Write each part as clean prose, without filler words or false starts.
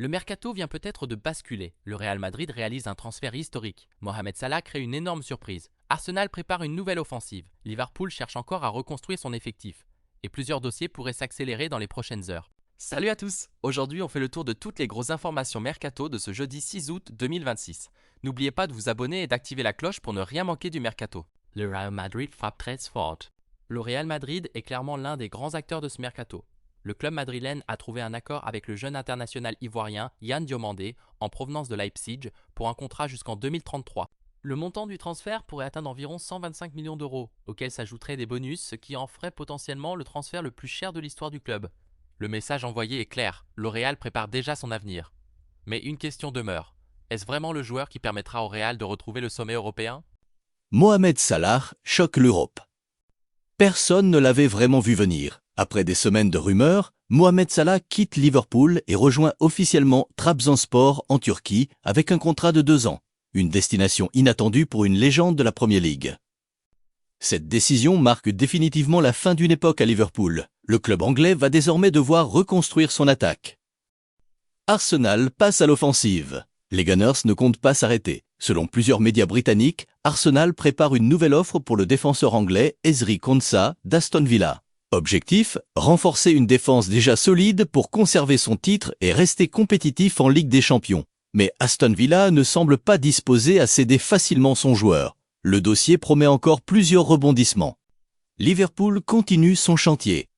Le mercato vient peut-être de basculer. Le Real Madrid réalise un transfert historique. Mohamed Salah crée une énorme surprise. Arsenal prépare une nouvelle offensive. Liverpool cherche encore à reconstruire son effectif. Et plusieurs dossiers pourraient s'accélérer dans les prochaines heures. Salut à tous! Aujourd'hui, on fait le tour de toutes les grosses informations mercato de ce jeudi 6 août 2026. N'oubliez pas de vous abonner et d'activer la cloche pour ne rien manquer du mercato. Le Real Madrid frappe très fort. Le Real Madrid est clairement l'un des grands acteurs de ce mercato. Le club madrilène a trouvé un accord avec le jeune international ivoirien Yann Diomandé, en provenance de Leipzig, pour un contrat jusqu'en 2033. Le montant du transfert pourrait atteindre environ 125 millions d'euros, auxquels s'ajouteraient des bonus, ce qui en ferait potentiellement le transfert le plus cher de l'histoire du club. Le message envoyé est clair, le Real prépare déjà son avenir. Mais une question demeure, est-ce vraiment le joueur qui permettra au Real de retrouver le sommet européen ? Mohamed Salah choque l'Europe. Personne ne l'avait vraiment vu venir. Après des semaines de rumeurs, Mohamed Salah quitte Liverpool et rejoint officiellement Trabzonspor en Turquie avec un contrat de 2 ans. Une destination inattendue pour une légende de la Premier League. Cette décision marque définitivement la fin d'une époque à Liverpool. Le club anglais va désormais devoir reconstruire son attaque. Arsenal passe à l'offensive. Les Gunners ne comptent pas s'arrêter. Selon plusieurs médias britanniques, Arsenal prépare une nouvelle offre pour le défenseur anglais Ezri Konsa d'Aston Villa. Objectif, renforcer une défense déjà solide pour conserver son titre et rester compétitif en Ligue des Champions. Mais Aston Villa ne semble pas disposé à céder facilement son joueur. Le dossier promet encore plusieurs rebondissements. Liverpool continue son chantier.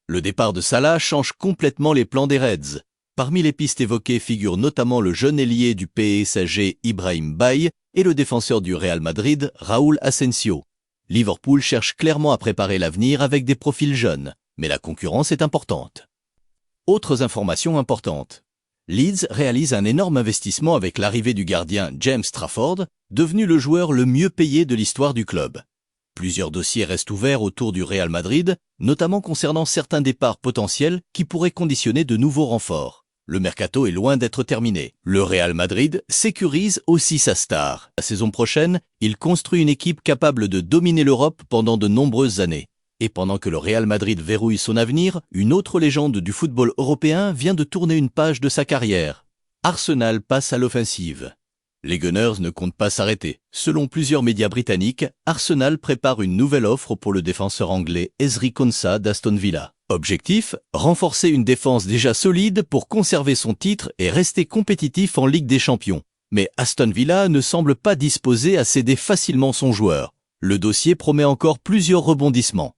Le départ de Salah change complètement les plans des Reds. Parmi les pistes évoquées figurent notamment le jeune ailier du PSG Ibrahim Baye et le défenseur du Real Madrid Raúl Asensio. Liverpool cherche clairement à préparer l'avenir avec des profils jeunes, mais la concurrence est importante. Autres informations importantes. Leeds réalise un énorme investissement avec l'arrivée du gardien James Trafford, devenu le joueur le mieux payé de l'histoire du club. Plusieurs dossiers restent ouverts autour du Real Madrid, notamment concernant certains départs potentiels qui pourraient conditionner de nouveaux renforts. Le mercato est loin d'être terminé. Le Real Madrid sécurise aussi sa star. La saison prochaine, il construit une équipe capable de dominer l'Europe pendant de nombreuses années. Et pendant que le Real Madrid verrouille son avenir, une autre légende du football européen vient de tourner une page de sa carrière. Arsenal passe à l'offensive. Les Gunners ne comptent pas s'arrêter. Selon plusieurs médias britanniques, Arsenal prépare une nouvelle offre pour le défenseur anglais Ezri Konsa d'Aston Villa. Objectif, renforcer une défense déjà solide pour conserver son titre et rester compétitif en Ligue des Champions. Mais Aston Villa ne semble pas disposé à céder facilement son joueur. Le dossier promet encore plusieurs rebondissements.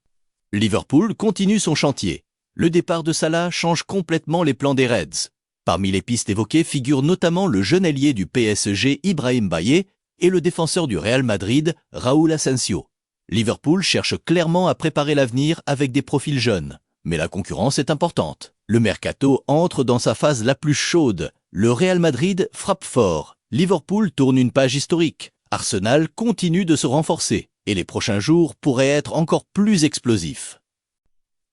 Liverpool continue son chantier. Le départ de Salah change complètement les plans des Reds. Parmi les pistes évoquées figurent notamment le jeune ailier du PSG Ibrahim Baye et le défenseur du Real Madrid Raúl Asensio. Liverpool cherche clairement à préparer l'avenir avec des profils jeunes. Mais la concurrence est importante. Le mercato entre dans sa phase la plus chaude. Le Real Madrid frappe fort. Liverpool tourne une page historique. Arsenal continue de se renforcer. Et les prochains jours pourraient être encore plus explosifs.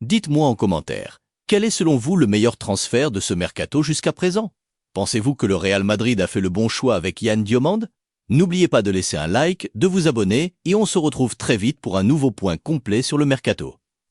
Dites-moi en commentaire, quel est selon vous le meilleur transfert de ce mercato jusqu'à présent? Pensez-vous que le Real Madrid a fait le bon choix avec Yann Diomande? N'oubliez pas de laisser un like, de vous abonner et on se retrouve très vite pour un nouveau point complet sur le mercato.